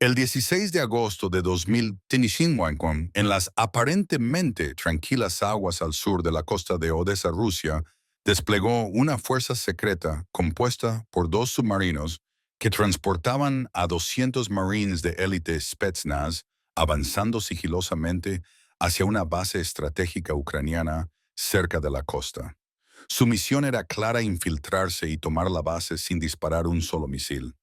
El 16 de agosto de 2025, en las aparentemente tranquilas aguas al sur de la costa de Odessa, Rusia, desplegó una fuerza secreta compuesta por dos submarinos que transportaban a 200 marines de élite Spetsnaz, avanzando sigilosamente hacia una base estratégica ucraniana cerca de la costa. Su misión era clara: infiltrarse y tomar la base sin disparar un solo misil.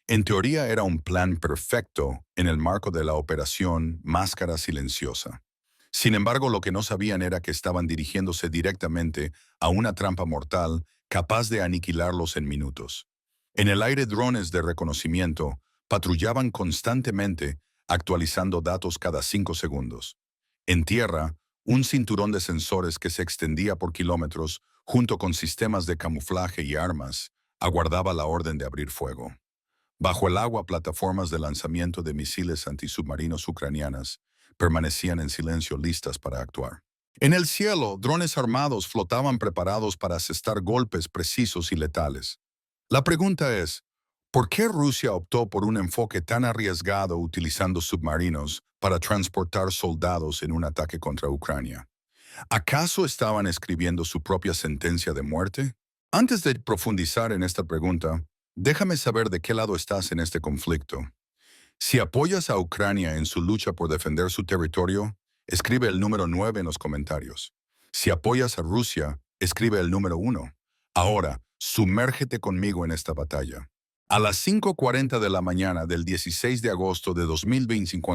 En teoría era un plan perfecto en el marco de la operación Máscara Silenciosa. Sin embargo, lo que no sabían era que estaban dirigiéndose directamente a una trampa mortal capaz de aniquilarlos en minutos. En el aire, drones de reconocimiento patrullaban constantemente, actualizando datos cada 5 segundos. En tierra, un cinturón de sensores que se extendía por kilómetros, junto con sistemas de camuflaje y armas, aguardaba la orden de abrir fuego. Bajo el agua, plataformas de lanzamiento de misiles antisubmarinos ucranianas permanecían en silencio, listas para actuar. En el cielo, drones armados flotaban preparados para asestar golpes precisos y letales. La pregunta es, ¿por qué Rusia optó por un enfoque tan arriesgado utilizando submarinos para transportar soldados en un ataque contra Ucrania? ¿Acaso estaban escribiendo su propia sentencia de muerte? Antes de profundizar en esta pregunta, déjame saber de qué lado estás en este conflicto. Si apoyas a Ucrania en su lucha por defender su territorio, escribe el número 9 en los comentarios. Si apoyas a Rusia, escribe el número 1. Ahora, sumérgete conmigo en esta batalla. A las 5:40 de la mañana del 16 de agosto de 2025,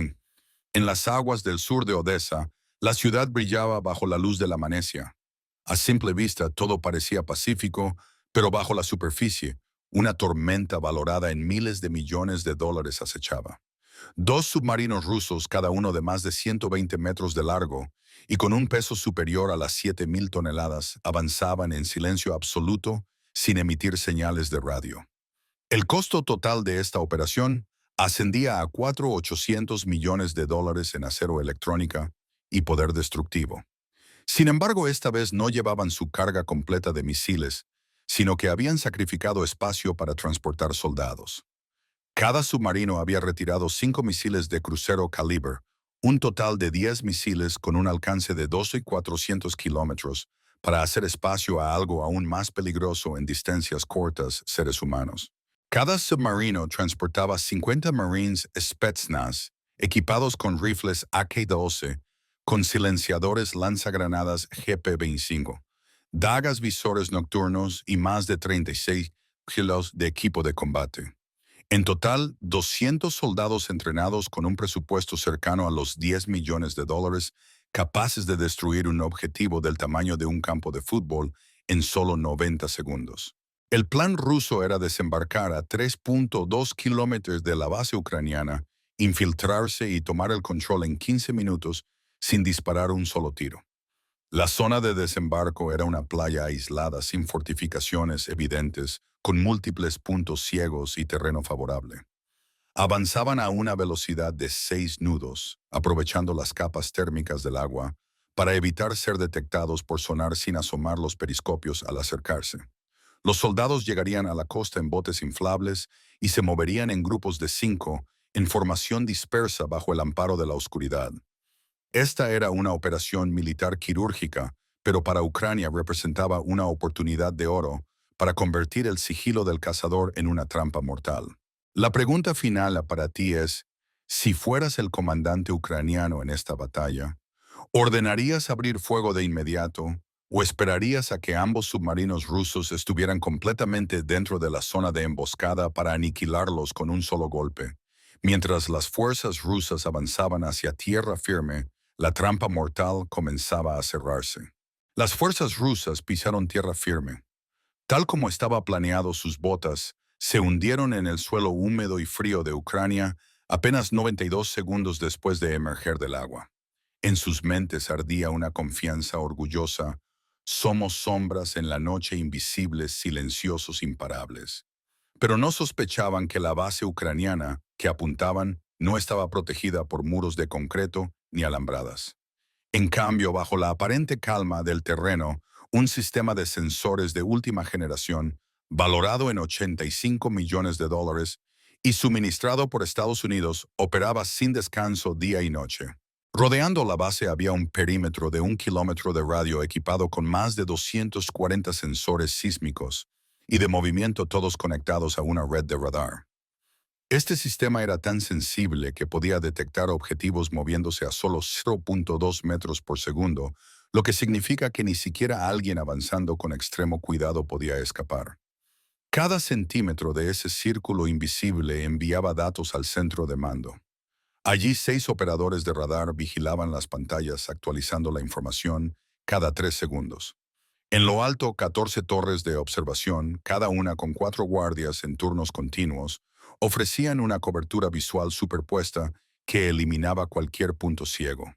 en las aguas del sur de Odessa, la ciudad brillaba bajo la luz de la amanecia. A simple vista todo parecía pacífico, pero bajo la superficie, una tormenta valorada en miles de millones de dólares acechaba. Dos submarinos rusos, cada uno de más de 120 metros de largo y con un peso superior a las 7.000 toneladas, avanzaban en silencio absoluto, sin emitir señales de radio. El costo total de esta operación ascendía a 4.800 millones de dólares en acero, electrónica y poder destructivo. Sin embargo, esta vez no llevaban su carga completa de misiles, sino que habían sacrificado espacio para transportar soldados. Cada submarino había retirado 5 misiles de crucero calibre, un total de 10 misiles con un alcance de 12.400 kilómetros, para hacer espacio a algo aún más peligroso en distancias cortas: seres humanos. Cada submarino transportaba 50 Marines Spetsnaz, equipados con rifles AK-12, con silenciadores lanzagranadas GP-25, dagas, visores nocturnos y más de 36 kilos de equipo de combate. En total, 200 soldados entrenados con un presupuesto cercano a los 10 millones de dólares, capaces de destruir un objetivo del tamaño de un campo de fútbol en solo 90 segundos. El plan ruso era desembarcar a 3.2 kilómetros de la base ucraniana, infiltrarse y tomar el control en 15 minutos sin disparar un solo tiro. La zona de desembarco era una playa aislada, sin fortificaciones evidentes, con múltiples puntos ciegos y terreno favorable. Avanzaban a una velocidad de 6 nudos, aprovechando las capas térmicas del agua, para evitar ser detectados por sonar sin asomar los periscopios al acercarse. Los soldados llegarían a la costa en botes inflables y se moverían en grupos de 5, en formación dispersa bajo el amparo de la oscuridad. Esta era una operación militar quirúrgica, pero para Ucrania representaba una oportunidad de oro para convertir el sigilo del cazador en una trampa mortal. La pregunta final para ti es, si fueras el comandante ucraniano en esta batalla, ¿ordenarías abrir fuego de inmediato o esperarías a que ambos submarinos rusos estuvieran completamente dentro de la zona de emboscada para aniquilarlos con un solo golpe? Mientras las fuerzas rusas avanzaban hacia tierra firme, la trampa mortal comenzaba a cerrarse. Las fuerzas rusas pisaron tierra firme. Tal como estaba planeado, sus botas se hundieron en el suelo húmedo y frío de Ucrania apenas 92 segundos después de emerger del agua. En sus mentes ardía una confianza orgullosa: somos sombras en la noche, invisibles, silenciosos, imparables. Pero no sospechaban que la base ucraniana que apuntaban no estaba protegida por muros de concreto ni alambradas. En cambio, bajo la aparente calma del terreno, un sistema de sensores de última generación, valorado en 85 millones de dólares, y suministrado por Estados Unidos, operaba sin descanso día y noche. Rodeando la base había un perímetro de 1 kilómetro de radio equipado con más de 240 sensores sísmicos y de movimiento, todos conectados a una red de radar. Este sistema era tan sensible que podía detectar objetivos moviéndose a solo 0.2 metros por segundo, lo que significa que ni siquiera alguien avanzando con extremo cuidado podía escapar. Cada centímetro de ese círculo invisible enviaba datos al centro de mando. Allí 6 operadores de radar vigilaban las pantallas, actualizando la información cada 3 segundos. En lo alto, 14 torres de observación, cada una con 4 guardias en turnos continuos, ofrecían una cobertura visual superpuesta que eliminaba cualquier punto ciego.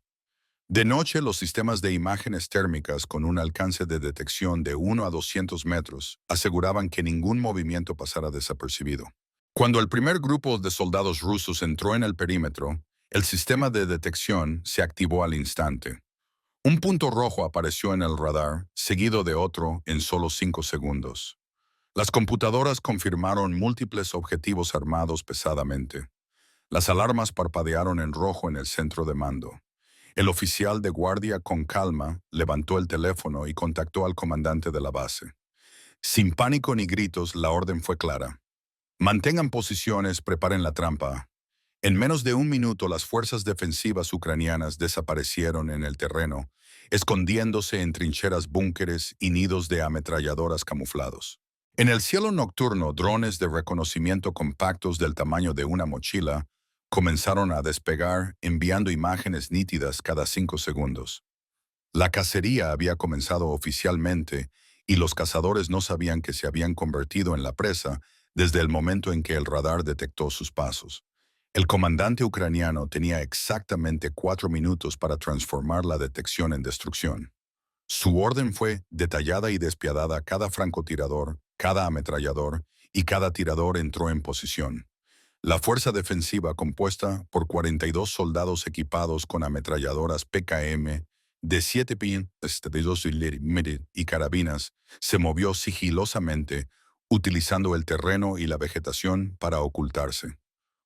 De noche, los sistemas de imágenes térmicas con un alcance de detección de 1 a 200 metros aseguraban que ningún movimiento pasara desapercibido. Cuando el primer grupo de soldados rusos entró en el perímetro, el sistema de detección se activó al instante. Un punto rojo apareció en el radar, seguido de otro en solo 5 segundos. Las computadoras confirmaron múltiples objetivos armados pesadamente. Las alarmas parpadearon en rojo en el centro de mando. El oficial de guardia, con calma, levantó el teléfono y contactó al comandante de la base. Sin pánico ni gritos, la orden fue clara. Mantengan posiciones, preparen la trampa. En menos de un minuto, las fuerzas defensivas ucranianas desaparecieron en el terreno, escondiéndose en trincheras, búnkeres y nidos de ametralladoras camuflados. En el cielo nocturno, drones de reconocimiento compactos del tamaño de una mochila comenzaron a despegar, enviando imágenes nítidas cada 5 segundos. La cacería había comenzado oficialmente y los cazadores no sabían que se habían convertido en la presa desde el momento en que el radar detectó sus pasos. El comandante ucraniano tenía exactamente 4 minutos para transformar la detección en destrucción. Su orden fue detallada y despiadada. Cada francotirador, cada ametrallador y cada tirador entró en posición. La fuerza defensiva, compuesta por 42 soldados equipados con ametralladoras PKM de 7 pin de 2 y carabinas, se movió sigilosamente, utilizando el terreno y la vegetación para ocultarse.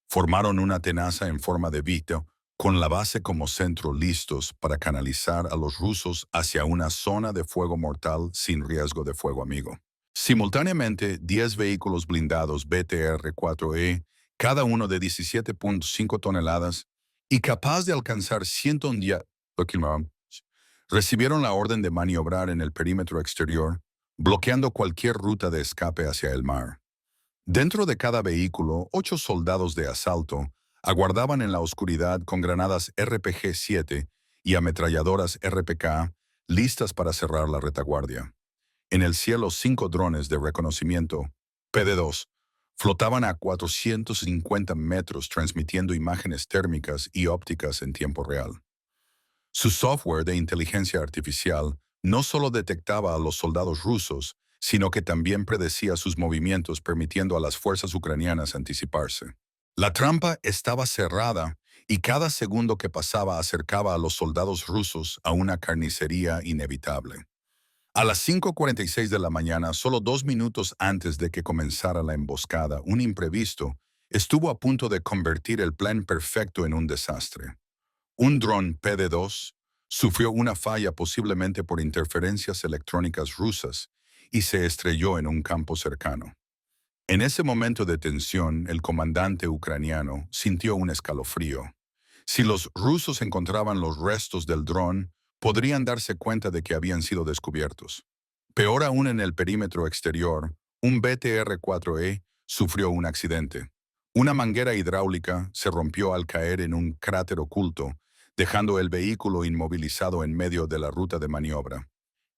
Formaron una tenaza en forma de vito, con la base como centro, listos para canalizar a los rusos hacia una zona de fuego mortal sin riesgo de fuego amigo. Simultáneamente, 10 vehículos blindados BTR-4E, cada uno de 17.5 toneladas y capaz de alcanzar 110 kilómetros, recibieron la orden de maniobrar en el perímetro exterior, bloqueando cualquier ruta de escape hacia el mar. Dentro de cada vehículo, 8 soldados de asalto aguardaban en la oscuridad con granadas RPG-7 y ametralladoras RPK listas para cerrar la retaguardia. En el cielo, 5 drones de reconocimiento, PD-2, flotaban a 450 metros transmitiendo imágenes térmicas y ópticas en tiempo real. Su software de inteligencia artificial no solo detectaba a los soldados rusos, sino que también predecía sus movimientos, permitiendo a las fuerzas ucranianas anticiparse. La trampa estaba cerrada y cada segundo que pasaba acercaba a los soldados rusos a una carnicería inevitable. A las 5:46 de la mañana, solo 2 minutos antes de que comenzara la emboscada, un imprevisto estuvo a punto de convertir el plan perfecto en un desastre. Un dron PD-2 sufrió una falla, posiblemente por interferencias electrónicas rusas, y se estrelló en un campo cercano. En ese momento de tensión, el comandante ucraniano sintió un escalofrío. Si los rusos encontraban los restos del dron, podrían darse cuenta de que habían sido descubiertos. Peor aún, en el perímetro exterior, un BTR-4E sufrió un accidente. Una manguera hidráulica se rompió al caer en un cráter oculto, dejando el vehículo inmovilizado en medio de la ruta de maniobra.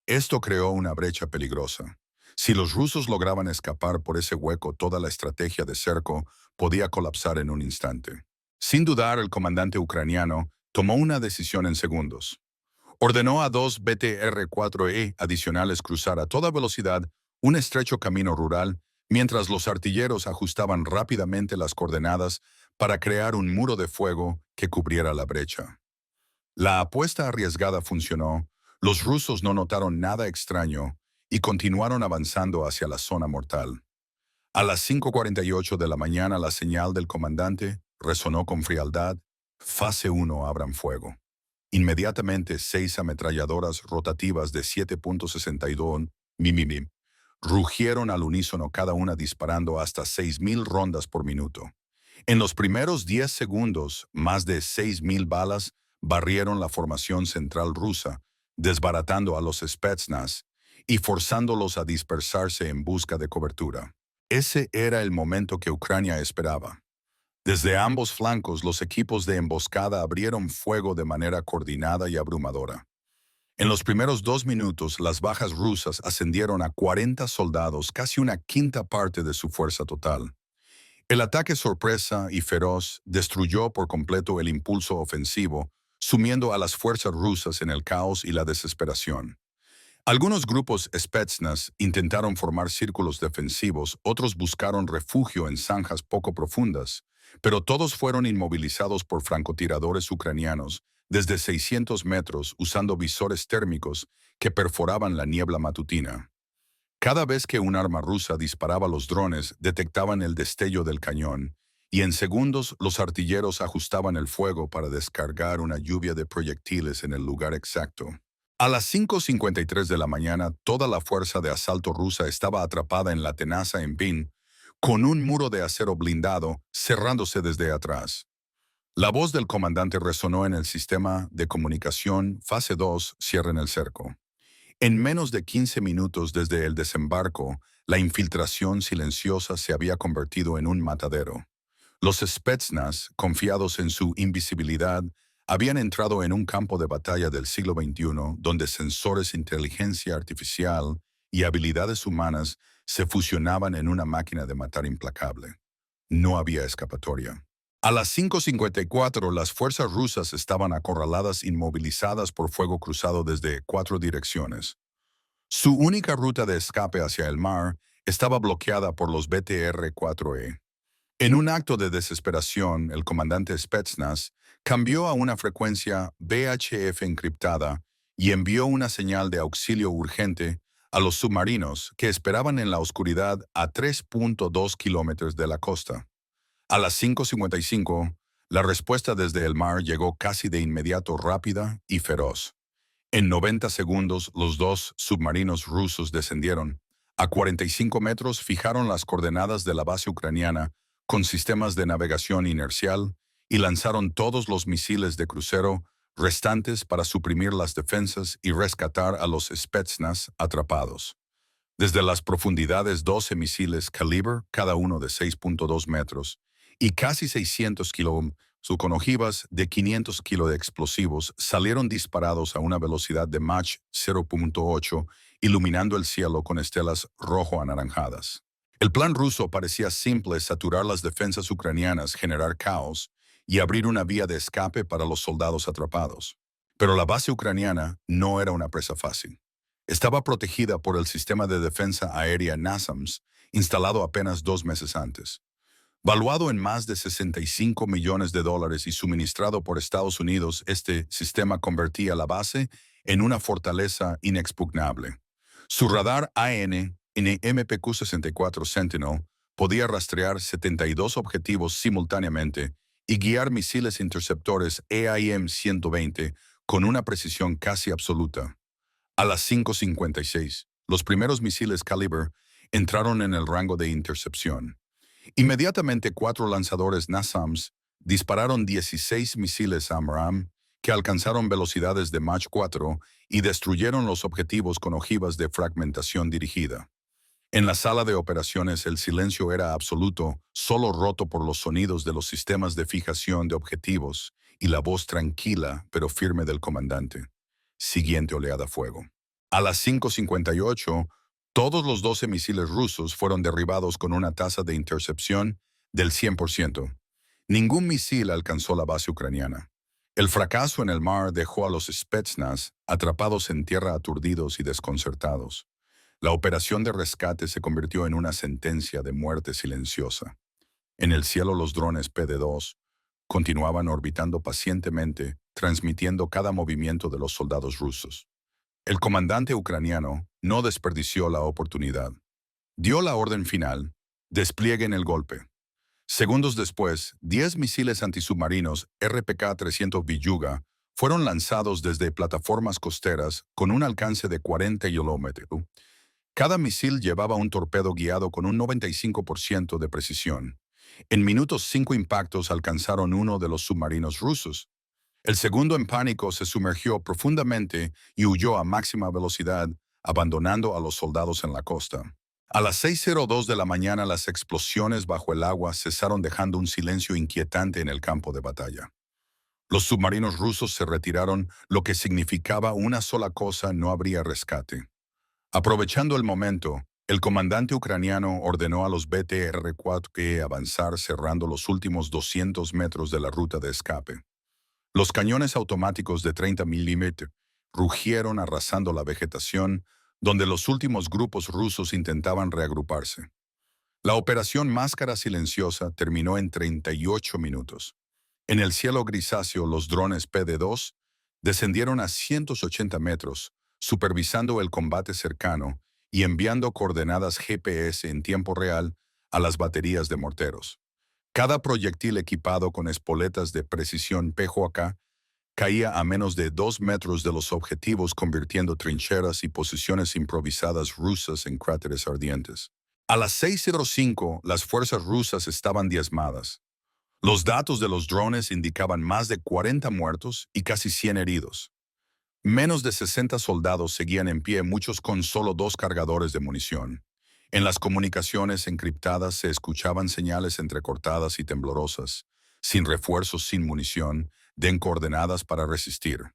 Esto creó una brecha peligrosa. Si los rusos lograban escapar por ese hueco, toda la estrategia de cerco podía colapsar en un instante. Sin dudar, el comandante ucraniano tomó una decisión en segundos. Ordenó a 2 BTR-4E adicionales cruzar a toda velocidad un estrecho camino rural, mientras los artilleros ajustaban rápidamente las coordenadas para crear un muro de fuego que cubriera la brecha. La apuesta arriesgada funcionó. Los rusos no notaron nada extraño y continuaron avanzando hacia la zona mortal. A las 5:48 de la mañana la señal del comandante resonó con frialdad: Fase 1, abran fuego. Inmediatamente 6 ametralladoras rotativas de 7.62 mm rugieron al unísono, cada una disparando hasta 6.000 rondas por minuto. En los primeros 10 segundos, más de 6.000 balas barrieron la formación central rusa, desbaratando a los Spetsnaz y forzándolos a dispersarse en busca de cobertura. Ese era el momento que Ucrania esperaba. Desde ambos flancos, los equipos de emboscada abrieron fuego de manera coordinada y abrumadora. En los primeros 2 minutos, las bajas rusas ascendieron a 40 soldados, casi una quinta parte de su fuerza total. El ataque sorpresa y feroz destruyó por completo el impulso ofensivo, sumiendo a las fuerzas rusas en el caos y la desesperación. Algunos grupos Spetsnaz intentaron formar círculos defensivos, otros buscaron refugio en zanjas poco profundas, pero todos fueron inmovilizados por francotiradores ucranianos desde 600 metros usando visores térmicos que perforaban la niebla matutina. Cada vez que un arma rusa disparaba, los drones detectaban el destello del cañón, y en segundos los artilleros ajustaban el fuego para descargar una lluvia de proyectiles en el lugar exacto. A las 5:53 de la mañana, toda la fuerza de asalto rusa estaba atrapada en la tenaza en Pin, con un muro de acero blindado cerrándose desde atrás. La voz del comandante resonó en el sistema de comunicación: Fase 2, cierren el cerco. En menos de 15 minutos desde el desembarco, la infiltración silenciosa se había convertido en un matadero. Los Spetsnaz, confiados en su invisibilidad, habían entrado en un campo de batalla del siglo XXI donde sensores, inteligencia artificial y habilidades humanas se fusionaban en una máquina de matar implacable. No había escapatoria. A las 5:54, las fuerzas rusas estaban acorraladas, inmovilizadas por fuego cruzado desde 4 direcciones. Su única ruta de escape hacia el mar estaba bloqueada por los BTR-4E. En un acto de desesperación, el comandante Spetsnaz cambió a una frecuencia VHF encriptada y envió una señal de auxilio urgente a los submarinos que esperaban en la oscuridad a 3.2 kilómetros de la costa. A las 5:55, la respuesta desde el mar llegó casi de inmediato, rápida y feroz. En 90 segundos, los dos submarinos rusos descendieron. A 45 metros, fijaron las coordenadas de la base ucraniana con sistemas de navegación inercial y lanzaron todos los misiles de crucero restantes para suprimir las defensas y rescatar a los Spetsnaz atrapados. Desde las profundidades, 12 misiles calibre, cada uno de 6.2 metros, y casi 600 kilómetros, con ojivas de 500 kilos de explosivos, salieron disparados a una velocidad de Mach 0.8, iluminando el cielo con estelas rojo-anaranjadas. El plan ruso parecía simple: saturar las defensas ucranianas, generar caos y abrir una vía de escape para los soldados atrapados. Pero la base ucraniana no era una presa fácil. Estaba protegida por el sistema de defensa aérea NASAMS, instalado apenas 2 meses antes. Valuado en más de $65 millones y suministrado por Estados Unidos, este sistema convertía la base en una fortaleza inexpugnable. Su radar AN MPQ-64 Sentinel podía rastrear 72 objetivos simultáneamente y guiar misiles interceptores AIM-120 con una precisión casi absoluta. A las 5:56, los primeros misiles Calibre entraron en el rango de intercepción. Inmediatamente, 4 lanzadores NASAMS dispararon 16 misiles AMRAAM que alcanzaron velocidades de Mach 4 y destruyeron los objetivos con ojivas de fragmentación dirigida. En la sala de operaciones el silencio era absoluto, solo roto por los sonidos de los sistemas de fijación de objetivos y la voz tranquila pero firme del comandante. Siguiente oleada fuego. A las 5:58, todos los 12 misiles rusos fueron derribados con una tasa de intercepción del 100%. Ningún misil alcanzó la base ucraniana. El fracaso en el mar dejó a los Spetsnaz atrapados en tierra, aturdidos y desconcertados. La operación de rescate se convirtió en una sentencia de muerte silenciosa. En el cielo, los drones PD-2 continuaban orbitando pacientemente, transmitiendo cada movimiento de los soldados rusos. El comandante ucraniano no desperdició la oportunidad. Dio la orden final: Desplieguen el golpe. Segundos después, 10 misiles antisubmarinos RPK-300 Villuga fueron lanzados desde plataformas costeras con un alcance de 40 kilómetros. Cada misil llevaba un torpedo guiado con un 95% de precisión. En minutos, 5 impactos alcanzaron uno de los submarinos rusos. El segundo, en pánico, se sumergió profundamente y huyó a máxima velocidad, abandonando a los soldados en la costa. A las 6:02 de la mañana, las explosiones bajo el agua cesaron, dejando un silencio inquietante en el campo de batalla. Los submarinos rusos se retiraron, lo que significaba una sola cosa: no habría rescate. Aprovechando el momento, el comandante ucraniano ordenó a los BTR-4 que avanzar, cerrando los últimos 200 metros de la ruta de escape. Los cañones automáticos de 30 milímetros rugieron arrasando la vegetación, donde los últimos grupos rusos intentaban reagruparse. La operación Máscara Silenciosa terminó en 38 minutos. En el cielo grisáceo, los drones PD-2 descendieron a 180 metros, supervisando el combate cercano y enviando coordenadas GPS en tiempo real a las baterías de morteros. Cada proyectil equipado con espoletas de precisión PJK caía a menos de 2 metros de los objetivos, convirtiendo trincheras y posiciones improvisadas rusas en cráteres ardientes. A las 6:05, las fuerzas rusas estaban diezmadas. Los datos de los drones indicaban más de 40 muertos y casi 100 heridos. Menos de 60 soldados seguían en pie, muchos con solo 2 cargadores de munición. En las comunicaciones encriptadas se escuchaban señales entrecortadas y temblorosas: sin refuerzos, sin munición, den coordenadas para resistir.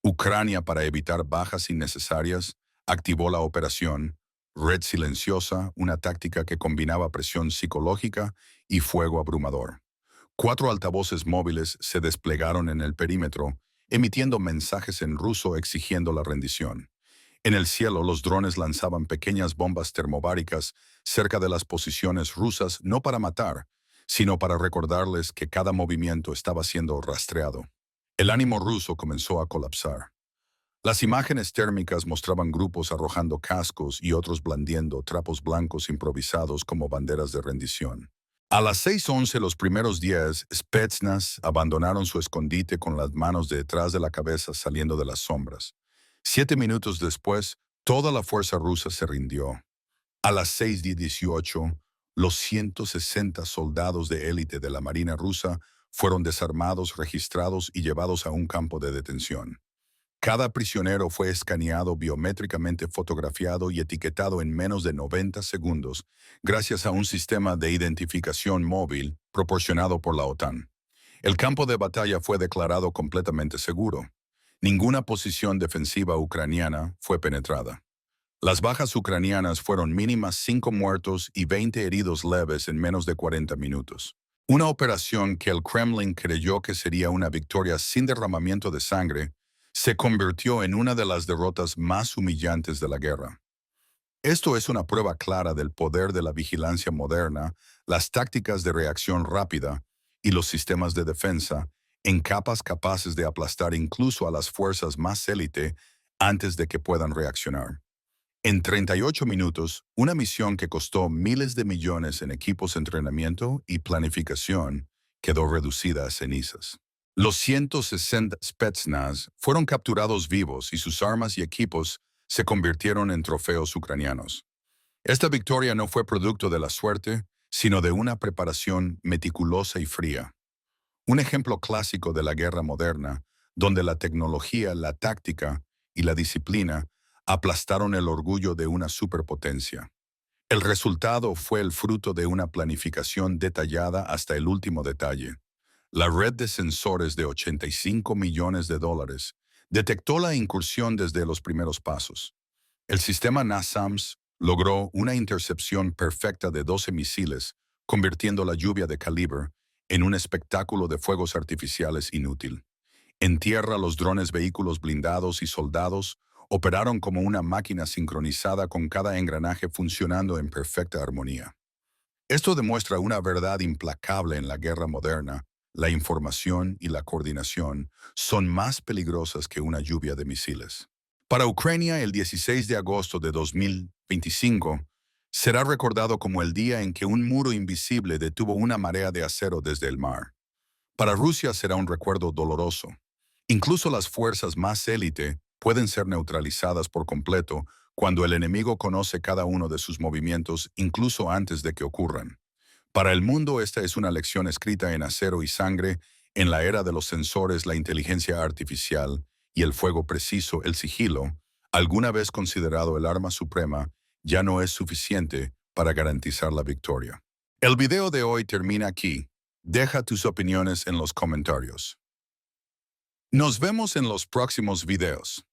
Ucrania, para evitar bajas innecesarias, activó la operación Red Silenciosa, una táctica que combinaba presión psicológica y fuego abrumador. 4 altavoces móviles se desplegaron en el perímetro, emitiendo mensajes en ruso exigiendo la rendición. En el cielo, los drones lanzaban pequeñas bombas termobáricas cerca de las posiciones rusas, no para matar, sino para recordarles que cada movimiento estaba siendo rastreado. El ánimo ruso comenzó a colapsar. Las imágenes térmicas mostraban grupos arrojando cascos y otros blandiendo trapos blancos improvisados como banderas de rendición. A las 6:11, los primeros 10 Spetsnaz abandonaron su escondite con las manos detrás de la cabeza, saliendo de las sombras. 7 minutos después, toda la fuerza rusa se rindió. A las 6:18, los 160 soldados de élite de la Marina rusa fueron desarmados, registrados y llevados a un campo de detención. Cada prisionero fue escaneado, biométricamente fotografiado y etiquetado en menos de 90 segundos, gracias a un sistema de identificación móvil proporcionado por la OTAN. El campo de batalla fue declarado completamente seguro. Ninguna posición defensiva ucraniana fue penetrada. Las bajas ucranianas fueron mínimas: 5 muertos y 20 heridos leves en menos de 40 minutos. Una operación que el Kremlin creyó que sería una victoria sin derramamiento de sangre se convirtió en una de las derrotas más humillantes de la guerra. Esto es una prueba clara del poder de la vigilancia moderna, las tácticas de reacción rápida y los sistemas de defensa en capas capaces de aplastar incluso a las fuerzas más élite antes de que puedan reaccionar. En 38 minutos, una misión que costó miles de millones en equipos de entrenamiento y planificación quedó reducida a cenizas. Los 160 Spetsnaz fueron capturados vivos y sus armas y equipos se convirtieron en trofeos ucranianos. Esta victoria no fue producto de la suerte, sino de una preparación meticulosa y fría. Un ejemplo clásico de la guerra moderna, donde la tecnología, la táctica y la disciplina aplastaron el orgullo de una superpotencia. El resultado fue el fruto de una planificación detallada hasta el último detalle. La red de sensores de $85 millones detectó la incursión desde los primeros pasos. El sistema NASAMS logró una intercepción perfecta de 12 misiles, convirtiendo la lluvia de calibre en un espectáculo de fuegos artificiales inútil. En tierra, los drones, vehículos blindados y soldados operaron como una máquina sincronizada, con cada engranaje funcionando en perfecta armonía. Esto demuestra una verdad implacable en la guerra moderna: la información y la coordinación son más peligrosas que una lluvia de misiles. Para Ucrania, el 16 de agosto de 2025 Será recordado como el día en que un muro invisible detuvo una marea de acero desde el mar. Para Rusia será un recuerdo doloroso. Incluso las fuerzas más élite pueden ser neutralizadas por completo cuando el enemigo conoce cada uno de sus movimientos incluso antes de que ocurran. Para el mundo esta es una lección escrita en acero y sangre, en la era de los sensores, la inteligencia artificial y el fuego preciso, el sigilo, alguna vez considerado el arma suprema, ya no es suficiente para garantizar la victoria. El video de hoy termina aquí. Deja tus opiniones en los comentarios. Nos vemos en los próximos videos.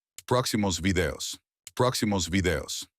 Próximos videos.